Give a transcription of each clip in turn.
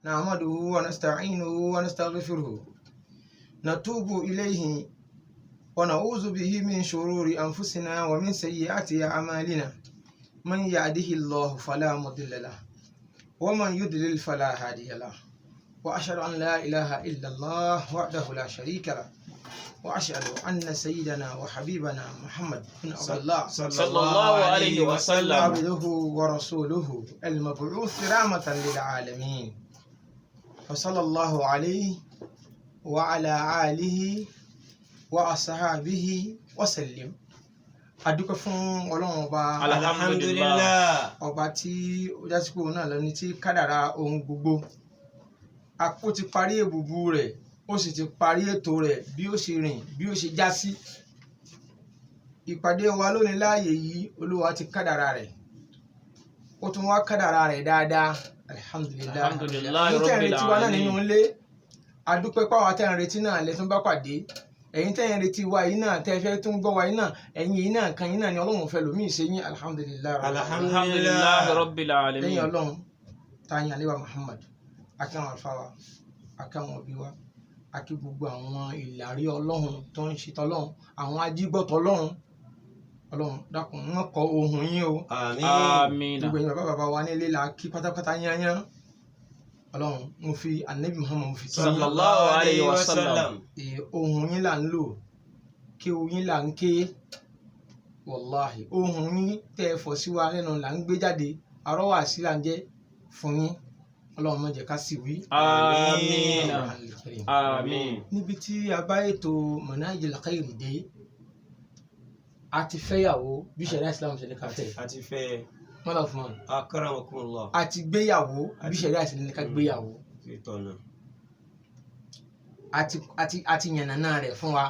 نحمده ونستعينه ونستغفره نتوب إليه ونعوذ به من شرور أنفسنا ومن سيئات أعمالنا من يهده الله فلا مضل له ومن يضلل فلا هادي له وأشهد أن لا إله إلا الله وحده لا شريك له وأشهد أن سيدنا وحبيبنا محمد بن عبد الله صلى الله عليه وسلم عبده ورسوله المبعوث رحمة للعالمين فصلى الله عليه وعلى آله وأصحابه وسلم. adúpẹ́ fún Ọlọ́run ọba alhamdulillah ọba tí ó já sí pé òun náà lẹni tí kádàrá ohun gbogbo ó ti parí èbùbù rẹ̀ ó sì ti parí ètò rẹ̀ bí ó ṣe rìn bí ó ṣe já sí. ìpàdé wa lónìí láàyè yìí Olúwa ti kádàrá rẹ̀ ó tún wá kádàrá rẹ̀ dáadáa alhamdulillah ní tẹ́ ń retí wa náà nínú ilé adúpẹ́ pàwọ́ tẹ́ ń retí náà lẹ́tún bá pàdé ẹ̀yin tẹ́ ń retí wa yìí náà tẹ́ fẹ́ tún gbọ́ wa yìí náà ẹ̀yin yìí náà kan yìí náà ni Ọlọ́run fẹ́ lómi ṣe yín alhamdulillah rabbil alamin. lẹ́yìn Ọlọ́run táyìn àníbà Muhammad akí àwọn alfáwa akí àwọn òbí wa akí gbogbo àwọn ìlàrí Ọlọ́run tó ń ṣe tọ́lọ́run àwọn ajígbọ́tọ̀ Ọlọ́run dákun wọn kọ ohun yín o àmín. gbogbo ẹ̀yin bàbá wa nílé la kí pátápátá yányán Ọlọ́run mo fi anabi Muhammad mo fi kí sallallahu alayhi wa sallam. ohun yín là ń lò kí ohun yín là ń ké wàláhì ohun yín tẹ́ ẹ fọ̀ sí wa lẹ́nu là ń gbé jáde arọ́wà sí là ń jẹ́ fún yín Ọlọ́run má jẹ́ ká sì wí. àmín àmín. níbi tí a bá ètò Manhajul Khair dé a ti fẹ́yàwó bí ṣẹ̀ríà Islam ṣe ní ká fẹ́ àti fẹ́ mọ́lá fún wọn akramakumullah a ti gbéyàwó bí ṣẹ̀ríà ṣe ní ká gbéyàwó ìtọ́nà a ti yànnàná rẹ̀ fún wa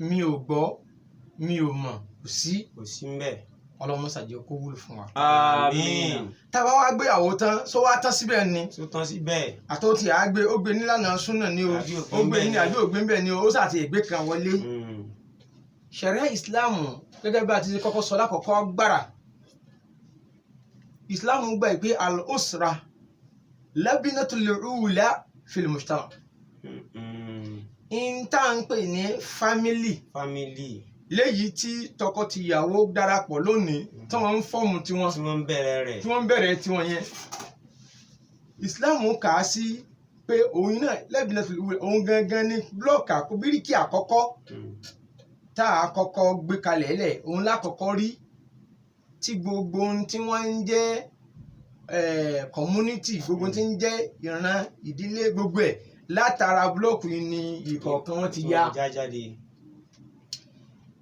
mi ò gbọ́ mi ò mọ̀ kò sí ń bẹ̀. Ọlọ́run ṣàjẹ́ kó wúlò fún wa. àmín. tá a bá wá gbéyàwó tán sọ wá tán síbẹ̀ ni tó tán síbẹ̀. àtọ́tì àgbé ó gbé nílànà súnà ni o ó gbé ní àbí ògbé ń bẹ̀ ni o ó sàti ìgbé kan wọlé. ṣẹ̀ríà ìsìláàmù gẹ́gẹ́ bí a ti ṣe kọ́kọ́ sọ lákọ̀ọ́kọ́ gbára ìsìláàmù gbà pé al-usra labinatul ula fil mujtama in tá à ń pè ní family léyìí tí tọkọtìyàwó darapọ̀ lónìí tí wọ́n ń fọ́ọ̀mù tiwọn tí wọ́n ń bẹ̀rẹ̀ rẹ̀ tí wọ́n ń bẹ̀rẹ̀ tiwọn yẹn ìsìláàmù kà á sí pé òun náà labinatul ula òun gangan ní blọọkì àkọ́bíríkì àkọ́kọ́ tá a kọ́kọ́ gbé kalẹ̀ lẹ̀ òun lákọ̀ọ́kọ́ rí tí gbogbo ohun tí wọ́n ń jẹ́ community gbogbo tí ń jẹ́ ìran ìdílé gbogbo ẹ̀ látara búlọ́ọ̀kù yìí ni ìkọ̀ọ̀kan wọn ti yá.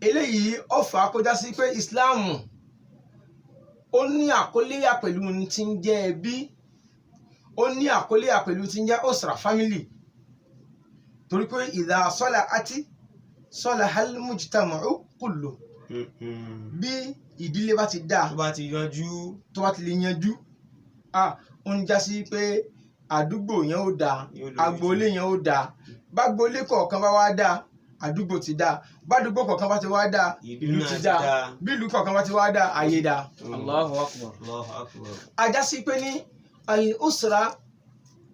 eléyìí ó fà á kó já sí pé ìsìláàmù ó ní àkóléyà pẹ̀lú ohun tí ń jẹ́ ẹbí ó ní àkóléyà pẹ̀lú tí ń jẹ́ usra family torí pé idha salahati salahal mujtama'u kullu bí ìdílé bá ti dáa tó bá ti yanjú tó bá ti lè yanjú ó ń já sí pé àdúgbò yẹn ó dáa agboolé yẹn ó dáa bágboolé kọ̀ọ̀kan bá wá dáa àdúgbò ti dáa bádúgbò kọ̀ọ̀kan bá ti wá dáa ìlú ti dáa bí ìlú kọ̀ọ̀kan bá ti wá dáa ayé dáa. Allahu akbar Allahu akbar. ajá sí pé ní al-usra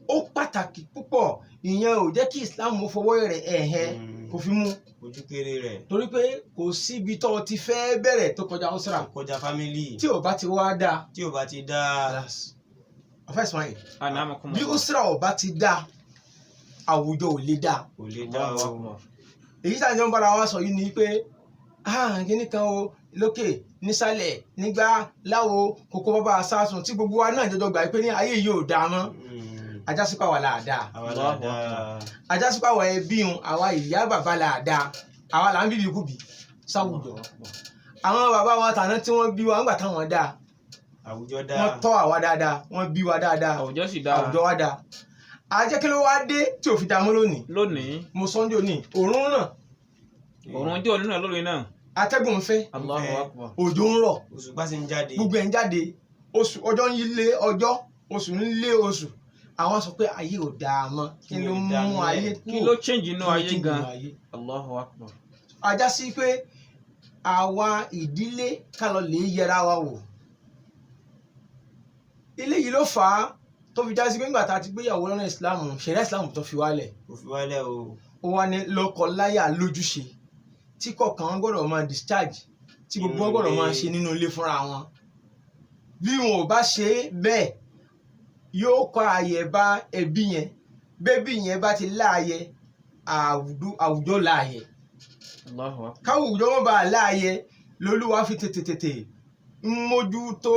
ó pàtàkì púpọ̀ ìyẹn ò jẹ́ kí Islam fọwọ́ rẹ̀ kò fi mú ojú kéré rẹ̀ torí pé kò síbi tó ti fẹ́ bẹ̀rẹ̀ tó kọjá usra kọjá family tí ò bá ti wá dáa tí ò bá ti dáa ọ̀fẹ́ Ismail bí usra ò bá ti dáa àwùjọ ò lè dáa o. èyí tá à ń jọ ń bára wa sọ yìí ni pé kíní kan o lókè nísàlẹ̀ nígbà láwo kókó bàbá sásùn tí gbogbo wa náà jọjọ gbà pé ní ayé yìí ò dáa mọ́ ajásípà wà láàdáa ajásípà wà ẹbí un àwa ìyá bàbá láàdáa àwa là ń bíbí kúbi sáwùjọ àwọn bàbá wa tàná tí wọ́n bí wa ńgbà táwọn dáa àwùjọ dáa wọ́n tọ́ àwa dáadáa wọ́n bí wa dáadáa àwùjọ sì dáa àwùjọ wa dáa ajẹ́ kí ló wá dé tí ò fi dáa mọ́ lónìí mo sọ́njọ́ ní òórùn ràn òórùn jẹ́ òórùn náà lónìí náà atẹ́gùn ń fẹ́ Allahu akbar òjò ń rọ̀ òṣùpá sì ń jáde gbogbo ẹ̀ ń jáde oṣù ọjọ́ ń lé ọjọ́ oṣù ń lé oṣù àwọn sọ pé ayé ò dáa mọ́ kí ló mú ayé kí ló change inú ayé gan Allahu akbar. ajá sí pé àwa ìdílé ká lọ lè yẹra wa wò eléyìí ló fà á tó fi já sí pé nígbà tá a ti gbéyàwó lọ́nà ìsìláàmù ṣẹ̀ríà ìsìláàmù tó fi wálẹ̀ Kò fi wálẹ̀ o. ó wá ní lọ́kọ-láyà lójúṣe tí kọ̀ọ̀kan gbọ́dọ̀ máa discharge tí gbogbo wọn gbọ́dọ̀ máa ṣe nínú ilé fúnra wọn bí wọn ò bá ṣe bẹ́ẹ̀ yóò kọ ààyè bá ẹbí yẹn bẹ́bí yẹn bá ti láàyè àwùjọ láàyè Allahu akbar. káwùjọ wọn bá láàyè lolúwa fi tètè ń mójútó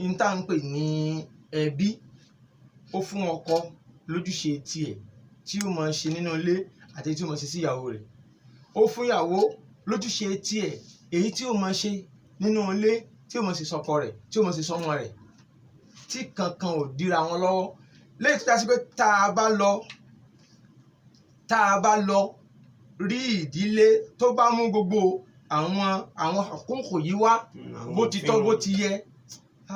ìtànpè ní ẹbí ó fún ọkọ lójúṣe tiẹ̀ tí ó máa ṣe nínú ilé àti tí ó máa ṣe sí ìyàwó rẹ̀ ó fún ìyàwó lójúṣe tiẹ̀ èyí tí ó máa ṣe nínú ilé tí ó máa ṣe sọ́kọ rẹ̀ tí ó máa ṣe sọ́mọ rẹ̀ tí kankan ò dira wọn lọ́wọ́ lẹ́yìn tó dásí pé tá a bá lọ rí ìdílé tó bá mú gbogbo àwọn àkókò yìí wá bó ti tọ́ bó ti yẹ a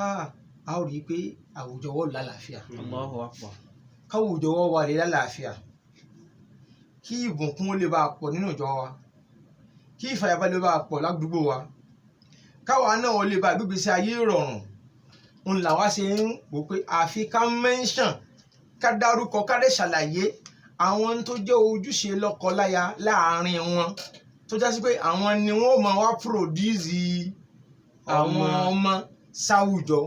ó rí i pé àwùjọ wọ́n lálàáfíà Allahu akbar. káwùjọ wọ́n wà lè lálàáfíà kí ìbùkún ó lè bá a pọ̀ nínú ìjọ wa kí ìfàyàbalẹ̀ bá a pọ̀ ládùúgbò wa káwa náà ó lè bá gbígbèsè ayé rọrùn ń là wá ṣe ń wò pé àfi ká mẹ́ńṣàn ká dárúkọ ká dé ṣàlàyé àwọn tó jẹ́ ojúṣe lọ́kọ-láya láàárín wọn tó já sí pé àwọn ni wọ́n máa wá pòròdúsì àwọn ọmọ sáwùjọ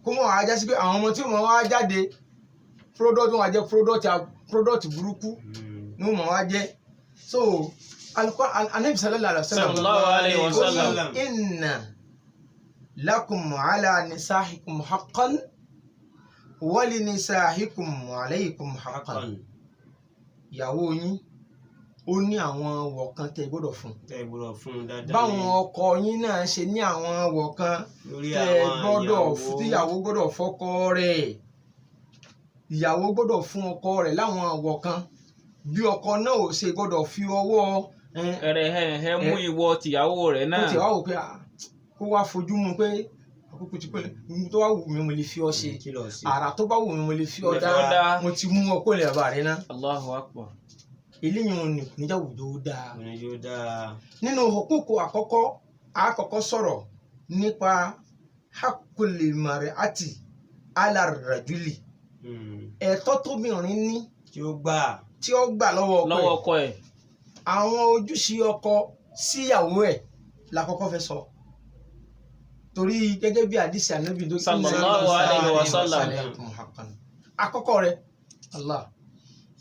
kó mọ̀ wá já sí pé àwọn ọmọ tí wọ́n wá jáde product wọn wá jẹ́ product burúkú ni wọ́n máa wá jẹ́ so Ànábì sallallahu alaihi wasallam inna lakum ala nisahikum haqqan wa li nisahikum alaykum haqqan ìyàwó yín ó ní àwọn wọ̀kan tẹ́ gbọ́dọ̀ fún dáadáa báwọn ọkọ yín náà ṣe ní àwọn wọ̀kan tẹ́ gbọ́dọ̀ tíyàwó gbọ́dọ̀ fọ́kọ rẹ̀ ìyàwó gbọ́dọ̀ fún ọkọ rẹ̀ láwọn wọ̀kan bí ọkọ náà ò ṣe gbọ́dọ̀ fi ọwọ́ ẹ̀rẹ̀ mú ìwọ tìyàwó rẹ̀ náà ó ti wá wò pé kó wá fojú mu pé àkókò tí pé tó wá wù mí mo lè fi ọ ṣe àrà tó bá wù mí mo lè fi ọ dá mo ti mú ọkọ ilẹ̀ bàbá rẹ náà. Allahu akbar. eléyìí wọn ní níjà wùdó dáa. nínú òkúkú àkọ́kọ́ sọ̀rọ̀ nípa haqqul mar'ati ala rajuli ẹ̀tọ́ tóbìnrin ní tí ó gbà lọ́wọ́ ọkọ ẹ̀ àwọn ojúṣe ọkọ síyàwó ẹ̀ lákọ́kọ́ fẹ́ sọ torí gẹ́gẹ́ bí àdìsí ànábì tó sallallahu alaihi wasallam àkọ́kọ́ rẹ̀ Allah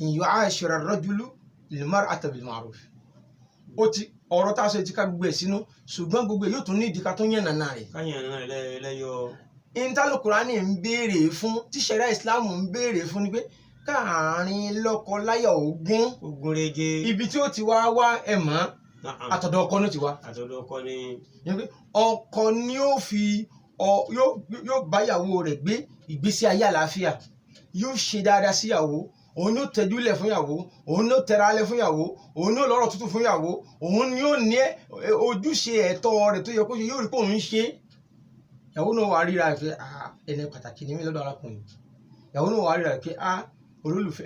in yu'ashira ar-rajulu lil-mar'ati bil-ma'ruf ó ti ọ̀rọ̀ tá a sọ ti ká gbogbo ẹ̀ sínú ṣùgbọ́n gbogbo yóò tún ní ìdíkà tó yànnà náà rẹ̀ Kùránì ń béèrè fún tí ṣẹ̀ríà ìsìláàmù ń béèrè fún ni pé káàárín lọ́kọ-láyà ogún rege ibi tí ó ti wá ẹ̀mọ́ àtọ̀dọ̀ ọkọ ní ti wá ọkọ ni yóò bá ìyàwó rẹ̀ gbé ìgbésí ayé àlàáfíà yóò ṣe dáadáa sí ìyàwó òun yóò tẹjúlẹ̀ fún ìyàwó òun yóò tẹra alẹ́ fún ìyàwó òun yóò lọ́rọ̀ tútù fún ìyàwó òun yóò ní ojúṣe ẹ̀tọ́ rẹ̀ tó yẹ kó ṣe yóò rí pé òun ṣe ìyàwó náà wà ríra pé ẹni pàtàkì ni mí lọ́dọ̀ arákùnrin ìyàwó náà wà ríra pé olólùfẹ́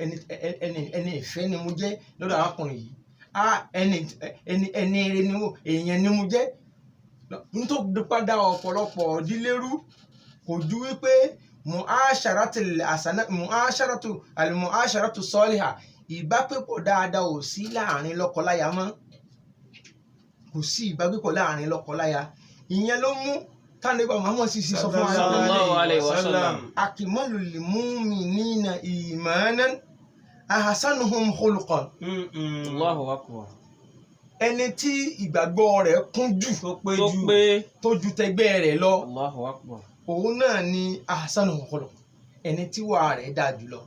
ẹni ìfẹ́ ni mo jẹ́ lọ́dọ̀ arákùnrin yìí ẹni eré ni mo èèyàn ni mo jẹ́ nítorí padà ọ̀pọ̀lọpọ̀ dílérú kò ju wípé mu'asharatu saliha ìbápẹ́pọ̀ dáadáa ò sí láàrin lọ́kọláya mọ́ kò sí ìbápẹ́pọ̀ láàrin lọ́kọláya ìyẹn ló mú tánibà Muhammad sì sọ fún sallallahu alaihi wasallam akmalul mu'minina imanan ahsanuhum khuluqan. Allahu akbar. ẹni tí ìgbàgbọ́ rẹ̀ kún jù tó ju tẹgbẹ́ rẹ̀ lọ Allahu akbar. òun náà ni ahsanuhum khuluqan ẹni tí wà rẹ̀ dáa jùlọ.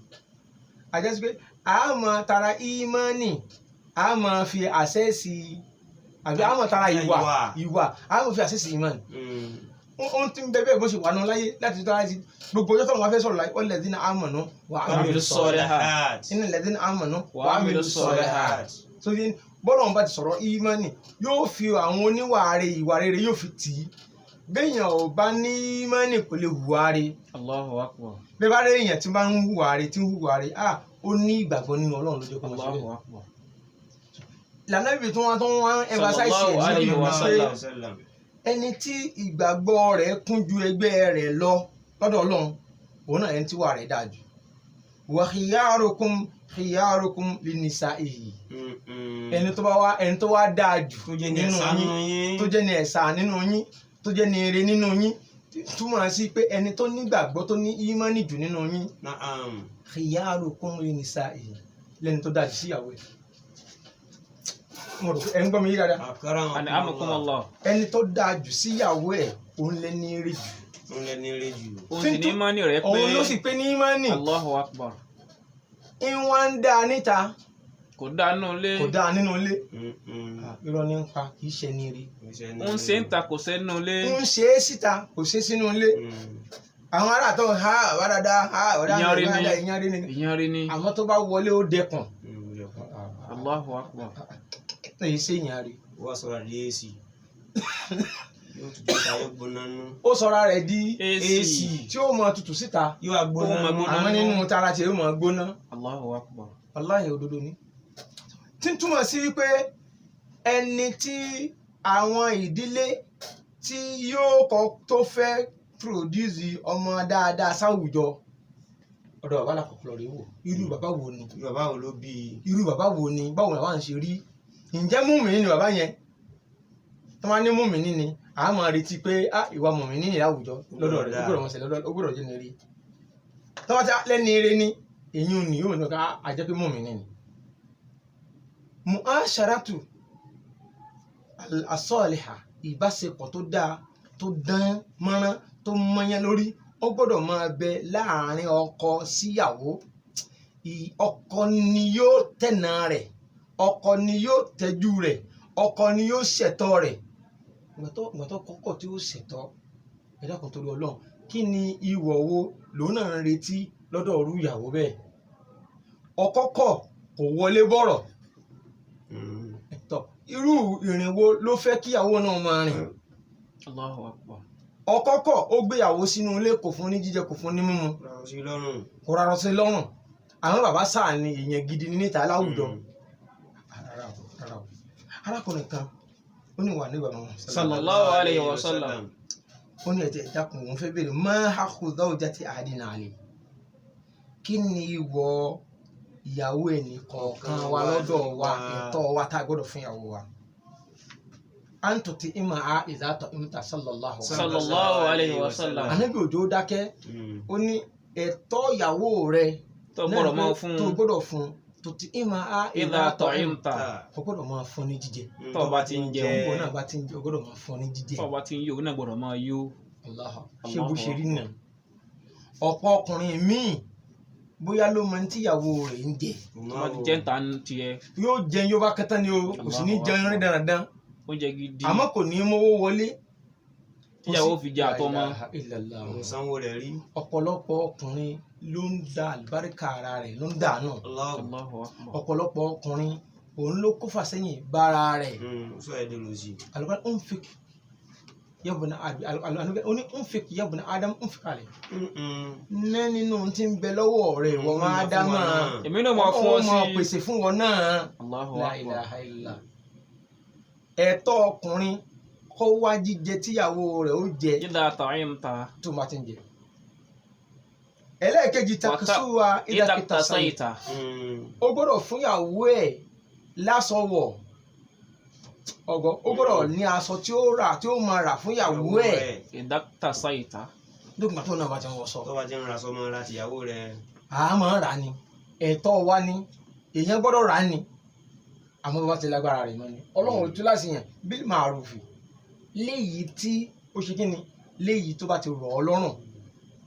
àjẹsí pé a máa tara ìmánì a máa fi àṣẹ́sì àbí a máa tara ìwà a máa fi àṣẹ́sì ìmánì. ó ti ń bẹ bẹ́ẹ̀ bó ṣe wà nù láyé láti tó láti gbogbo ọjọ́ tó wọn fẹ́ sọ̀rọ̀ láyé walladhina amanu wa amilus solihat innal ladhina amanu wa amilus solihat. bọ́lá wọn bá ti sọ̀rọ̀ ìmánì yóò fi àwọn oníwàáre ìwà rere yóò fi tì í béèyàn ò bá ní ìmánì kò lè hùwà re. Allahu akbar. bẹ́ẹ̀ bá rí èèyàn tí bá ń hùwà re ó ní ìgbàgbọ́ nínú Ọlọ́run ló jẹ́ kó wọ́n ṣe bẹ́ẹ̀. ìlànà ibi tí wọ́n tó ń wá emphasize ẹ̀ ní ìlú pé ẹni tí ìgbàgbọ́ rẹ̀ kún ju ẹgbẹ́ rẹ̀ lọ lọ́dọ̀ Ọlọ́run òun náà ẹni tí wà rẹ̀ dáa jù wa khiyarukum linnisaihi ẹni tó wá dáa jù nínú yín tó jẹ́ ní ẹ̀sà nínú yín tó jẹ́ ní ire nínú yín túmọ̀ sí pé ẹni tó nígbàgbọ́ tó ní ìmánì jù nínú yín khiyarukum linnisaihi lẹ́ni tó dáa jù síyàwó ẹ̀. mo rò pé ẹni gbọ́ mi yí dáadáa. Ani amakumullah. ẹni tó dáa jù síyàwó ẹ̀ òun lẹ́ni ire jù. Òun sì ní ìmánì rẹ̀ pé òun ló sì pé ní ìmánì. Allahu akbar. ìwọ̀n ń dáa níta Kò dáa nínú ilé. kò dáa nínú ilé. irọ́ ní ń pa kì í ṣe ní ire. Òun ṣe ń ta kò ṣe nínú ilé. ń ṣe é síta kò ṣe é sínú ilé. àwọn ará tó ha wà dáadáa ha ọ̀dà ìyànrí ni Ìyànrí ni. àmọ́ tó bá wọlé ó dẹkùn. Allahu akbar. èyí ṣe ìyànrí. wọ́n sọ̀rọ̀ àdé èsì yóò tutù ta yóò gbóná nú. ó sọra rẹ̀ di AC. AC tí ó mọ tutù síta yóò wá gbóná Ó máa nú. gbóná. àmọ́ nínú tara tí ó mọ gbóná. Allahu akbar. Wallahi òdodo ni. tí ń túmọ̀ sí wípé ẹni tí àwọn ìdílé tí yóò kọ́ tó fẹ́ produce ọmọ dáadáa sáwùjọ ọ̀dọ̀ bàbá làkọ̀kọ̀ lọ rí wò irú bàbá wo ni bàbá wo ló bí i. irú bàbá wo ni báwo ni bàbá ń ṣe rí ǹjẹ́ mùmínì ni bàbá yẹn tó máa ní mùmínì ni a máa retí pé ìwà mùmínì ní àwùjọ lọ́dọ̀ rẹ̀ ó gbọ́dọ̀ wọn ṣe lọ́dọ̀ ó gbọ́dọ̀ jẹ́ ní rí tó bá ti lẹ́ni eré ní èyí ò ní yóò ní ká àjẹ́ pé mùmínì ni. mu'asharatu as-saliha ìbáṣepọ̀ tó dáa tó dán mọ́rán tó mọ́yán lórí ó gbọ́dọ̀ máa bẹ láàrin ọkọ síyàwó ọkọ ni yóò tẹ̀nà rẹ̀ ọkọ ni yóò tẹ́jú rẹ̀ ọkọ ni yóò ṣẹ̀tọ́ rẹ̀ gbọ̀tọ́ kọ́kọ́ tí ó ṣẹ̀tọ́ ẹ̀dá kan torí ọlọ́run kí ni ìwọ̀ wo lòun náà ń retí lọ́dọ̀ ọ̀rú ìyàwó bẹ́ẹ̀ ọkọ kọ̀ kò wọlé bọ̀rọ̀ ẹ̀tọ́ irú ìrìn wo ló fẹ́ kíyàwó náà máa rìn Allahu akbar. ọkọ kọ̀ ó gbéyàwó sínú ilé kò fún ní jíjẹ kò fún ní mímu kò rárọ sí lọ́rùn àwọn bàbá sáà ni èèyàn gidi níta láwùjọ arákùnrin kan ó ní wà nígbà mọ́ Sallallahu alayhi wa sallam. ó ní ẹ̀jẹ̀ ìdákùn òun fẹ́ bèèrè ma haqqu zawjati ahadina alayhi kí ni ìwọ ìyàwó ẹnì kọ̀ọ̀kan wa lọ́dọ̀ wa ẹ̀tọ́ wa tá a gbọ́dọ̀ fún ìyàwó wa an tuti'imaha idha ta'imta sallallahu alayhi wa sallam. Ànábì òjò dákẹ́ ó ní ẹ̀tọ́ ìyàwó rẹ Tó gbọ́dọ̀ máa fún tó gbọ́dọ̀ fún tuti'imaha idha ta'imta. ó gbọ́dọ̀ máa fún ní jíjẹ Tó bá ti ń jẹun. òun náà bá ti ń jẹ ó gbọ́dọ̀ máa fún ní jíjẹ. Tó bá ti ń yó náà gbọ́dọ̀ máa yó. ṣé bó ṣe rí nà ọ̀pọ̀ ọkùnrin míì bóyá ló máa ń tíyàwó rẹ̀ ń jẹ Tó bá ti jẹ́ ń ta tiẹ̀. yóò jẹun yóò bá kẹta ni o kò sì ní jẹun rí dandan Oúnjẹ gidi. àmọ́ kò ní mówó wọlé Tíyàwó fi jẹ àtọmọ. mo sanwó rẹ̀ rí. ọ̀pọ̀lọpọ̀ ọkùnrin ló ń da àlùbáríkà ara rẹ̀ ló ń dànù Allahu akbar. ọ̀pọ̀lọpọ̀ ọkùnrin òun ló kó fàsẹ́yìn bára rẹ̀ sọ ẹ̀ dèrò sí. àlùbáríkà ń fi yabuna yabuna Adam ń fi kalẹ̀ ná nínú tí ń bẹ lọ́wọ́ rẹ̀ wọ́n máa dá máa Èmi náà máa fún ọ sí. máa pèsè fún wọn náà. Allahu La akbar. ilaha illa. ẹ̀tọ́ ọkùnrin kó wá jíjẹ tíyàwó rẹ̀ ó jẹ Idha ta'imta. tó máa ti ń jẹ. ẹlẹ́ẹ̀kejì takasuwa Idha ìdàkítàsáyìí iktasaita. ó gbọ́dọ̀ fún ìyàwó ẹ̀ lásọwọ̀ ọgọ́ ó gbọ́dọ̀ ní aṣọ tí ó rà tí ó máa rà fún ìyàwó ẹ̀ Idha iktasaita. lókùnmá tó náà bá ti ń wọ sọ. tó bá ti ń ra sọmọ láti ìyàwó rẹ̀. àmọ́ rà ni ẹ̀tọ́ wa ni èèyàn gbọ́dọ̀ rà ni àmọ́ bá ti lágbára rẹ̀ mọ́ ni ọlọ́run ojú láti yàn bil ma'rufi léyìí tí ó ṣe kí ni léyìí tó bá ti rọ̀ ọ́ lọ́rùn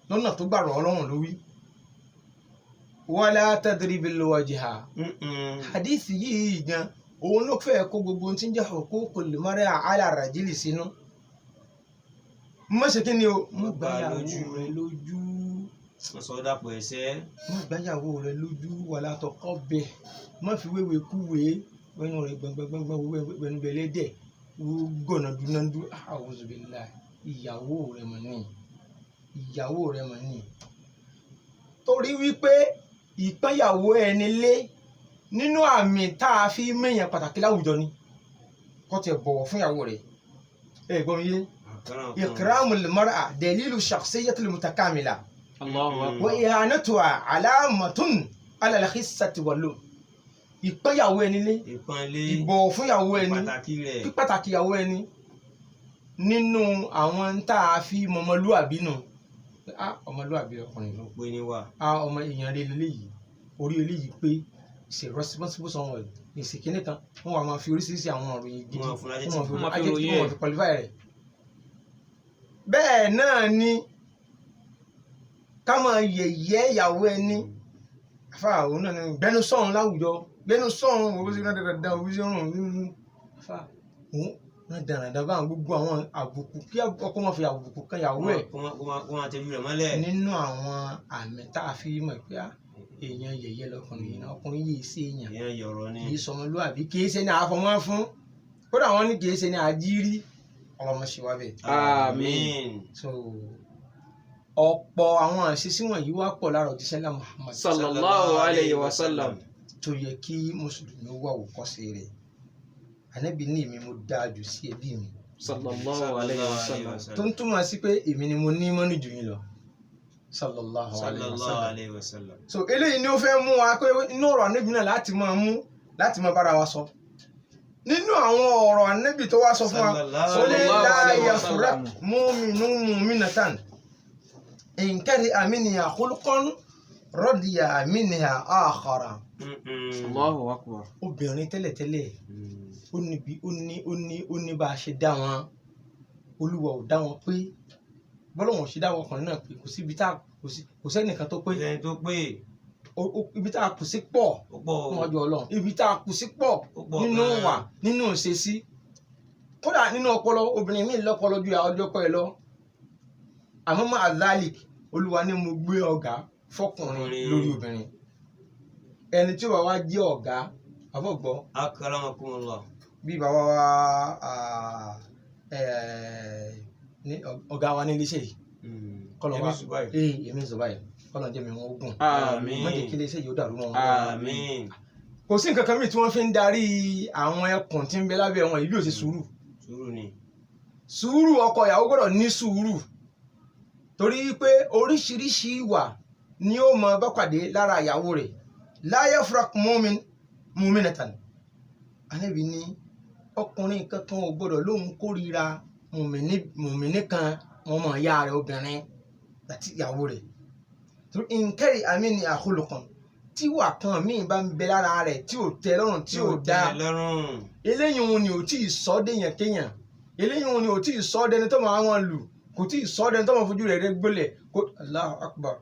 lọ́nà tó gbà rọ̀ ọ́ lọ́rùn ló wí. wala tadribil wajha hadith yìí gan òun ló fẹ́ kó gbogbo ohun tí ń jẹ́ huququl mar'a ala rajuli sínú. má ṣe kí ni o má gbáyàwó rẹ lójú wọ́n sọ dàpọ̀ ẹ̀sẹ̀. má gbáyàwó rẹ lójú wala taqabbih má fi wéwèé kúwèé wẹ́nu rẹ̀ gbọ̀ngbọ̀ngbọ̀ngbọ̀n wẹ́nu bẹ̀lẹ́ dẹ̀ gbọ̀nà dúnádú a'udhu billahi ìyàwó rẹ̀ mọ̀ ní ìyàwó rẹ̀ mọ̀ ní. torí wípé ìpẹ́yàwó ẹni lé nínú àmì tá a fi mẹ́yàn pàtàkì láwùjọ ni kó tiẹ̀ bọ̀wọ̀ fún ìyàwó rẹ̀ ẹ gbọ́n mi yé ikramul mar'a dalilu shakhsiyyatil mutakamila Allahu wa akbar. ihanatuha alamatun ala al-khissati wal-lum. Ìpẹ́yàwó ẹni lé, ìpọ́nlé ìbọ̀wọ̀ fún ìyàwó ẹni, pàtàkì rẹ̀ pípàtàkì ìyàwó ẹni nínú àwọn tá a fi mọmọlúàbí nù. Ọmọlúàbí ọkùnrin ló pé níwà. ọmọ èèyàn rẹ̀ lélẹ́yìí, orí eléyìí pé ṣe responsible someone ìsìn kínní kan wọ́n wà máa fi oríṣiríṣi àwọn ọ̀rọ̀ gidi Wọ́n fún wọ́n ròyìn ẹ̀. fi qualify rẹ̀. Bẹ́ẹ̀ náà ni ká máa yẹ̀yẹ́ ìyàwó ẹni àfa òun náà ni gbẹnu sọ̀rùn láwùjọ, gbẹnu sọ̀rùn owó sí náà dáadáa owó sí ọ̀rùn nínú àfa òun náà dáadáa bá gbogbo àwọn àbùkù kí ọkọ máa fi àbùkù kan ìyàwó ẹ̀ kó máa tẹ́jú rẹ̀ mọ́lẹ̀. nínú àwọn àmì tá a fi mọ̀ pé èèyàn yẹ̀yẹ́ lọkùnrin yìí náà, ọkùnrin yìí sí èèyàn ìyẹn yọ̀rọ̀ ni. kì í sọmọlúwàbí, kì í ṣe ní àfọmọ́ fún, kódà wọn ní kì í ṣe ní àjírí ọlọmọṣẹwà bẹ́ẹ̀. àmín. So ọ̀pọ̀ àwọn àṣìṣí wọ̀nyí wá pọ̀ lára òjíṣẹ́ ńlá Muhammad Sallallahu alayhi wa sallam. tó yẹ kí mùsùlùmí wà òkọ́ṣe rẹ̀. Ànábì ní èmi mo dáa jù sí ẹbí mi, Sallallahu alayhi wa sallam. tó ń túmọ̀ sí pé èmi ni mo ní mọ́nì jù yín lọ. Sallallahu alayhi wa sallam. alayhi wa sallam. So eléyìí ni ó fẹ́ mú wa pé inú ọ̀rọ̀ Ànábì náà láti máa bára wa sọ. Nínú àwọn ọ̀rọ̀ Ànábì tó wá sọ fún wa, ó ní Sallallahu la alayhi wa yafraq sallam. mu'minun mu'minatan in kariha minha khuluqan radiya minha akhara. Allahu akbar. Obìnrin tẹ́lẹ̀tẹ́lẹ̀ ó ní bá a ṣe dá wọn, Olúwa ò dá wọn pé bọ́lọ́wọ̀n ṣe dá wọn ọkùnrin náà pé kò sẹ́nìkan tó pé ẹni tó pé ibi tá a kù sí pọ̀ níwájú Ọlọ́run, ibi tá a kù sí pọ̀ nínú wà nínú ìṣesí, kódà nínú ọpọlọ. Obìnrin míì lọ́pọlọ ju ọjọ́ pẹ́ lọ, àmọ́ mọ́ azalik Olúwa ní mo gbé ọ̀gá fọkùnrin lórí obìnrin. Ẹni tí ó bá wá jẹ́ ọ̀gá àfọ̀gbọ́ akramakumullah. bí bàbá wa ọ̀gá wa ní iléeṣẹ́ yìí kọ́lọ̀ wa èmi ń sọ báyìí kọ́lọ̀ jẹ́ mi wọn ogun Àmín. má jẹ́ kí iléeṣẹ́ yìí ó dàrú mọ́ wọn. àmín. Kò sí nǹkan kan mìíràn tí wọ́n fi ń darí àwọn ẹkùn tí ń bẹ lábẹ́ wọn ìlú ò sí sùúrù. sùúrù ni. Sùúrù ọkọ ìyàwó gbọ́dọ̀ ní sùúrù, torí pé oríṣiríṣi ìwà ni ó mọ bá pàdé lára ìyàwó rẹ̀. La yafraq mu'minatan. Ànábì ní ọkùnrin kankan ò gbọ́dọ̀ lóhun kórìíra mùmìnì kan wọn mọ̀ ìyá rẹ̀ obìnrin àti ìyàwó rẹ̀. In kariha minha khuluqan tí wà kan míì bá ń bẹ lára rẹ̀ tí ò tẹ́ lọ́rùn tí ò dáa, eléyìí òun ni ò tí ì sọ déyàn kéyàn, eléyìí òun ni ò tí ì sọ dẹni tó máa wọn lù, kò tí ì sọ dẹni tó máa fojú rẹ̀ gbólẹ̀ kó Allahu akbar.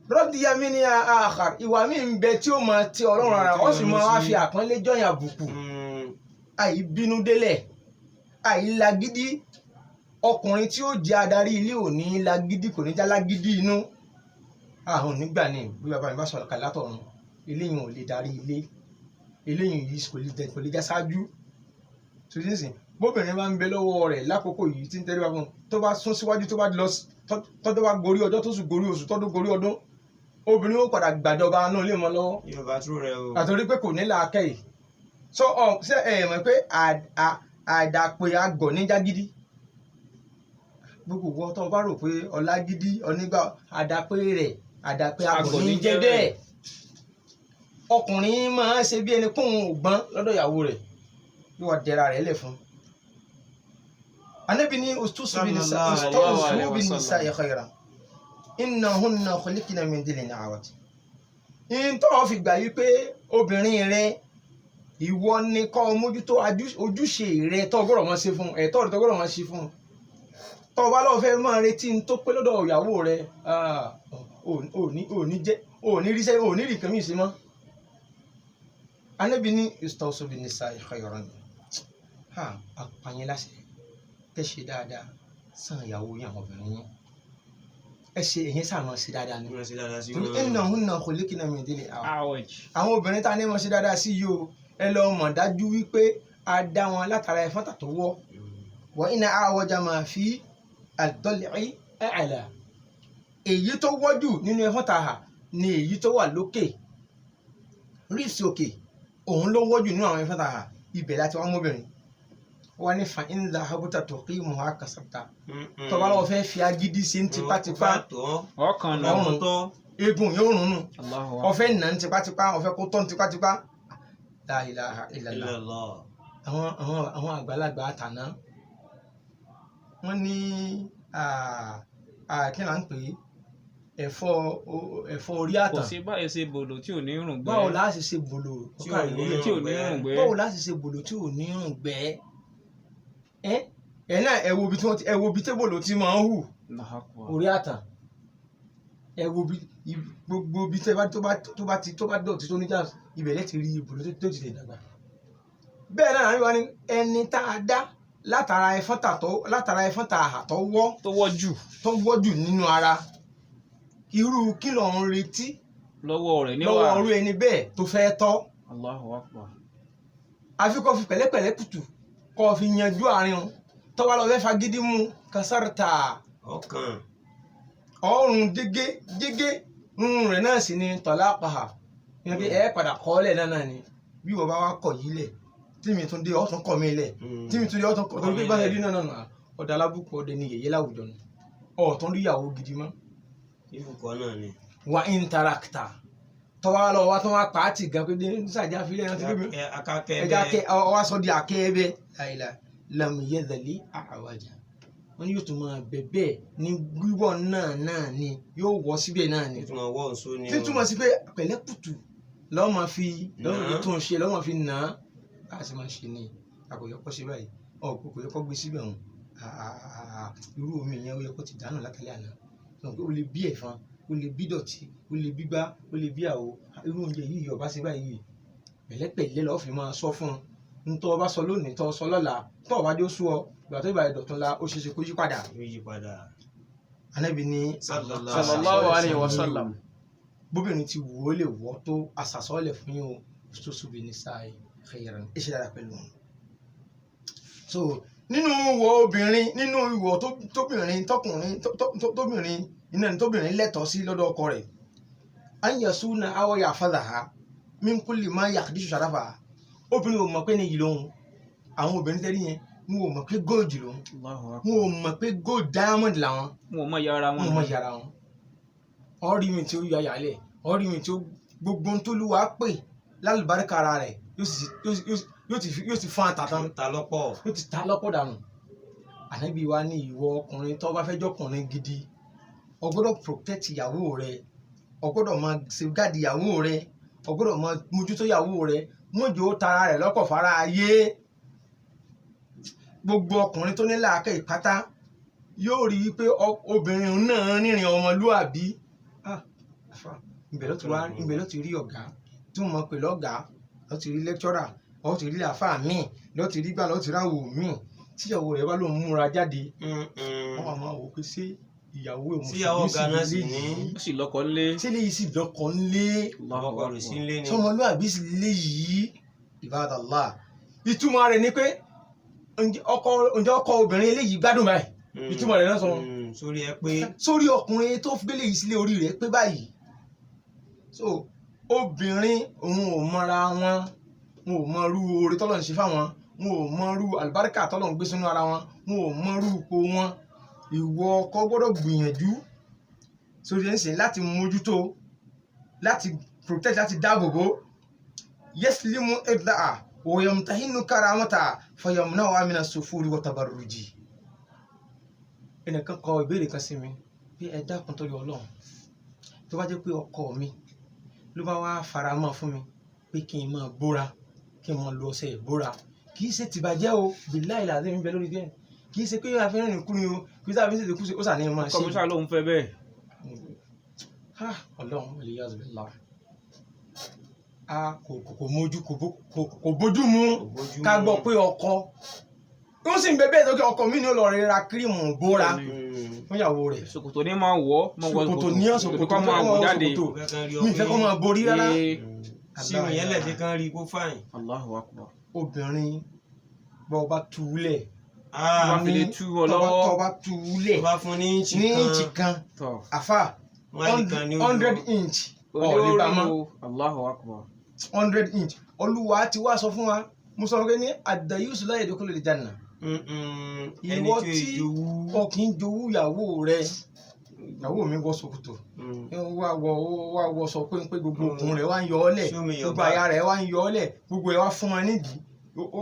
Radiya minha akhar, ìwà míì ń bẹ tí ó máa ti Ọlọ́run ara ó sì máa wá fi àpọ́nlé jọyàn àbùkù. Àì bínú délẹ̀, àì lagídí. Ọkùnrin tí ó jẹ́ adarí ilé ò ní lagídí, kò ní já lágídí inú. Àwọn onígbà ni bí bàbá mi bá sọ̀rọ̀ kalẹ̀ látọ̀run, eléyìí ò lè darí ilé, eléyìí yìí kò lè já ṣáájú. Sùdínsìn bóbìnrin bá ń bẹ lọ́wọ́ rẹ̀ lákòókò yìí tí ń tẹ́lẹ̀ bá fún un, tó bá sún síwájú, tó bá lọ tọ́jọ́ bá gorí ọjọ́, tó sùn gorí oṣù, tọ́dún gorí ọdún, obìnrin ó padà gbàjọba náà lè mọ́ lọ́wọ́. Yorùbá tú rẹ o. Àtòrí pé kò ní làákẹ́ yìí. So ṣé ẹ mọ̀ pé àdàpè àgọ̀ ní jágídí. Gbogbo wọn tó bá rò pé ọlágídí onígbà àdàpè àgọ̀ ní jẹ́ bẹ́ẹ̀. Ọkùnrin máa ń ṣe bí ẹni kóun ò gbọ́n lọ́dọ̀ ìyàwó rẹ̀ yóò wá dẹra rẹ̀ lẹ̀ fún. Ànábì ní ustusu bin nisa'i khayran innahunna khuliqna min dilin awat. In tó fi gbà yí pé obìnrin rẹ̀ ìwọ ni kó mójútó ojúṣe rẹ̀ tó gbọ́dọ̀ máa ṣe fún, ẹ̀tọ́ rẹ̀ tó gbọ́dọ̀ máa ṣe fún. Tó bá lọ́ọ́ fẹ́ máa retí n tó pé lọ́dọ̀ ìyàwó rẹ̀ ò ní ríṣẹ́, ò ní rí kàmí sí mọ́. Ànábì ní istawsu bin nisa'i khayran. Àpàyàn láṣẹ kẹ́ ṣe dáadáa sàn ìyàwó yín àwọn obìnrin yín. Ẹ ṣe èyí sàmọ́ sí dáadáa ni. Innahunna khuliqna min dilin awaj. Àwọn obìnrin tá a ní mọ̀ sí dáadáa sí yìí o, ẹ lọ mọ̀ dájú wípé a dá wọn látara ẹ̀fọn tàtó wọ́. Wa inna awaja ma fi ad-dal'i a'la. Èyí tó wọ́jù nínú ẹ̀fọn tàhà ni èyí tó wà lókè, rífsì òkè, òun ló wọ́jù nínú àwọn ẹ̀fọn tàhà, ibẹ̀ láti wọ́n mọ́bìnrin. wọ́n ní fa in dhahabta tuqimuha kasabta tó bá lọ fẹ́ fi agídí sí tipátipá ọkàn náà ọrùn eegun yóò rún nù Allahu ó fẹ́ nà tipátipá ó fẹ́ kó tọ́ tipátipá la ilaha illallah àwọn àgbàlagbà àtàná wọ́n ní kí là ń pè é ẹ̀fọ́ orí kò àtàn sí báyìí ṣe bòlò tí ò ní rùn gbẹ báwo láti ṣe bòlò tí ò ní rùn gbẹ báwo láti ṣe bòlò tí ò ní rùn gbẹ ẹ náà ẹ wo ibi tí bòlò ti máa ń hù Allahu Akbar. orí àtàn ẹ wo gbogbo ibi tó bá dọ̀tí tó níjà ibẹ̀ lẹ́ti rí ibòlò tó ti lè dàgbà bẹ́ẹ̀ náà wíwá ní ẹni tá a dá látara ẹfọ́n tà àtọ́ wọ́ tó wọ́ jù nínú ara irú kí ló ń retí lọ́wọ́ rẹ̀ níwà lọ́wọ́ ọrú ẹni bẹ́ẹ̀ tó fẹ́ tọ́ Allahu Akbar. àfi kó fi pẹ̀lẹ́pẹ̀lẹ́ kùtù kó fi yanjú àárín wọn tọ́wọ́ lọ fẹ́ fagídí mú kasarta ọkàn ọrùn gégé rẹ̀ náà sì ni tọ́lápàá yẹn pé ẹ padà kọ́ọ́lẹ̀ náà ni bí wọ́n bá wá kọ̀ yí lẹ̀ tí mi tún dé ọ̀tún kọ̀ mí lẹ̀ tí mi tún dé ọ̀tún kọ̀ tó gbé báyìí náà ọ̀dà alábùkù ọ̀dẹ ni yẹ̀yẹ́ láwùjọ ni ọ̀tún rí ìyàwó gidi mọ́. ibùkọ́ náà ni. wa interakta tọ́wọ́ lọ wá tó wá pàátì gan pé sàjà fílẹ̀ náà ti gbé ẹja ọwá sọ di akẹ́ẹ̀bẹ́ àìlà lamiyẹ́dẹ̀lẹ́ àwàjà wọ́n yóò tún máa bẹ̀bẹ̀ ní wíwọ̀ náà ni yóò wọ́ síbẹ̀ náà ni títúmọ̀ sí pé pẹ̀lẹ́kùtù lọ́wọ́ máa fi tún ṣe lọ́wọ́ máa fi nà á sì máa ṣe ní àkóyọkọ́ sí báyìí ọ̀pọ̀lọpọ̀ gbé síbẹ̀ hàn irú omi yẹn ó yẹ kó ti dànù látàlẹ́ àná o lè bí ẹ̀fọn o lè bí dọ̀tí o lè bí gbá o lè bí àwo irú oúnjẹ yìí ọba ṣe báyìí pẹ̀lẹ́pẹ̀lẹ́ lọ́ọ́ fi máa sọ fún un ntọ́ ọba sọ lónìí tọ́ sọ lọ́la tọ́ ọba jó sú ọ ìgbà tó ìbàdàn dọ̀tún la ó ṣeéṣe kó yí padà. Ànábì ní sallallahu alayhi wa sallam bóbìnrin ti wò ó lè wọ́ tó àṣàsọ́ọ̀lẹ̀ fún yín o tó súbi ní sáà khayran ẹ ṣe dára pẹ̀lú wọn. so nínú ìwọ obìnrin nínú ìwọ tóbìnrin iná ní tóbìnrin lẹ́tọ̀ọ́ sí lọ́dọ̀ ọkọ rẹ̀ an yasuna aw yahfazaha min kulli ma yakhdishu sharafa obìnrin ò mọ̀ pé ní yìí lóhun àwọn obìnrin tẹ́lẹ̀ yẹn wọn ò mọ̀ pé gold lóhun wọn ò mọ̀ pé gold diamond làwọn wọn ò mọ̀ yàrá wọn ọ̀rí mi tí ó yọ àyàlẹ̀ ọ̀rí mi tí ó gbogbo tó lù wá pè lálùbáríkà ara rẹ̀ yóò ti fún àtàtàn yóò ti ta lọ́pọ̀ dànù. Ànábì wa ní ìwọ ọkùnrin tó bá fẹ́ jọkùnrin gidi o gbọ́dọ̀ protect ìyàwó rẹ o gbọ́dọ̀ máa safeguard ìyàwó rẹ o gbọ́dọ̀ máa mójútó ìyàwó rẹ mójó tara rẹ̀ lọ́kọ̀ fara ayé. Gbogbo ọkùnrin tó ní làákàyè ìpátá yóò rí i pé obìnrin náà rìnrìn ọmọlúàbí ibẹ̀ ló ti rí ọ̀gá tí wọ́n mọ̀ pé lọ́gàá ló ti rí lecturer ló ti rí àfáà míì ló ti rí gbà ló ti ráwò míì tíyàwó rẹ̀ bá lóun múra jáde wọ́n wà máa wò pé ṣé ìyàwó ẹ̀ tíyàwó gánà sì ní ó sì lọ́kọ ńlé ṣé lè sì lọ́kọ ńlé sọmọlúàbí sì lè yí ibadallah ìtumọ̀ rẹ̀ ni pé ǹjẹ́ ọkọ obìnrin eléyìí gbádùn báyìí ìtumọ̀ rẹ̀ náà sọ sórí ọkùnrin tó gbélé yìí sílé orí rẹ̀ pé báyìí so obìnrin òun ò mọra wọn ò mọ irú oore tọ́lọ̀ ń ṣe fáwọn wọn ò mọ irú àlùbáríkà tọ́lọ̀ ń gbé sínú ara wọn ò mọ irú ipò wọn ìwọ ọkọ gbọ́dọ̀ gbìyànjú sórí ẹ̀sìn láti mójútó láti protect láti dáàbòbò yaslimu ibda'a wa yamtahinu karamata fayamnahu min as-sufuri wa tabarruji. Ẹnìkan kọ ìbéèrè kan sí mi bí ẹ dákun tó yọ Ọlọ́run tó bá jẹ́ pé ọkọ mi ló bá wá fara mọ́ fún mi pé kí n máa bóra kí n máa lo ọṣẹ ìbóra kì í ṣe tìbàjẹ́ o billahi lazim ń bẹ lórí díẹ̀ kì í ṣe pé afẹ́rẹ́ nìkú ni o kì í sábà ṣe kú sí ó sà ní máa ṣe. kọmíṣà ló ń fẹ́ bẹ́ẹ̀. Ọlọ́run aliyahu billah kò bójú mu ká gbọ́ pé ọkọ ó sì ń bẹ bẹ́ẹ̀ lókè ọkọ mi ní ó lọ ra kírímù bóra fún ìyàwó rẹ̀. ṣòkòtò ní máa wọ̀ ṣòkòtò ní ṣòkòtò kọ́ máa wọ̀ jáde mi fẹ́ kọ́ máa borí rárá. sí mi yẹn lẹ́ẹ̀dẹ́ kan rí kó fáìn. Allahu Akbar. obìnrin bọ́ ọba túlẹ̀ wọ́n fi lè tú ọ lọ́wọ́ tọ́ba túlẹ̀ tó bá fún ní ìǹchì kan àfà 100 inch ọ̀lẹ́ bá mọ́. Allahu Akbar. 100 inch olúwa ti wá sọ fún wa mo sọ pé ní ad-dayyus la yadkhulu al-janna ìwọ tí ọkìn jowú ìyàwó rẹ ìyàwó mi wọ ṣòkòtò wá wọ sọ pé gbogbo okùn rẹ wá ń yọ ọ́ lẹ̀ gbogbo àyà rẹ wá ń yọ ọ́ lẹ̀ gbogbo ẹ wá fún wọn nídìí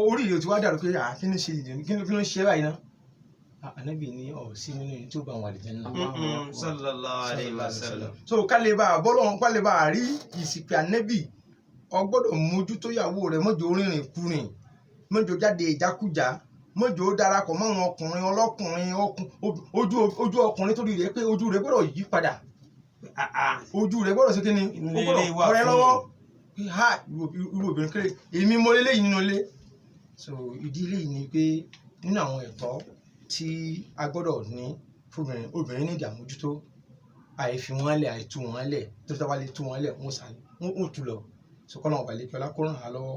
orí ìlú tí wàá dàrú pé kí ló ṣe ìdè kí ló ń ṣe báyìí ná. Ànábì ní sí nínú ẹni tí ó bá wà lìjẹ́ náà. Sallallahu alaihi wasallam. So kálíbà bọ́lọ́hún kálíbà rí ìsìnkú Ànábì ọgbọ́dọ̀ mójútó ìyàwó rẹ̀ mọ́jọ́ rìnrìn kúrìn mọ́jọ́ jáde ìjákújá mọ́jọ́ darapọ̀ mọ́ àwọn ọkùnrin ọlọ́kùnrin ojú ọkùnrin tó rí rẹ̀ pé ojú rẹ̀ gbọ́dọ̀ yí padà ojú rẹ̀ gbọ́dọ̀ sí kíni ó gbọ́dọ̀ kọ́rẹ́ lọ́wọ́ irú obìnrin kéré èmi mo lélẹ́yìn nínú ilé. So ìdí eléyìí ni pé nínú àwọn ẹ̀tọ́ tí a gbọ́dọ̀ ní fún obìnrin ní ìdààmójútó àìfi wọn lẹ̀ àìtú wọn lẹ̀ tó tọ́ wá lè tú wọn lẹ̀ wọ́n tú lọ sọkọ́nà ọ̀bàlẹ́kẹ́ ọlá kó ràn án lọ́wọ́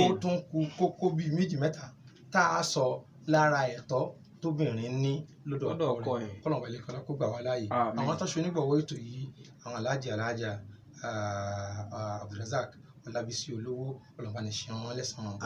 ó tún kú kókó bíi méjì mẹ́ta tá a sọ lára ẹ̀tọ́ tóbìnrin ní lọ́dọ̀ ọkọ rẹ̀ kọ́nà ọ̀bàlẹ́kẹ́ ọlá kó gbà wá láàyè àwọn tó ṣe onígbọ̀wọ́ ètò yìí àwọn alájà Abdulrasaq Ọlábísí olówó ọlọ́ba ní ṣe wọn lẹ́sàn-án.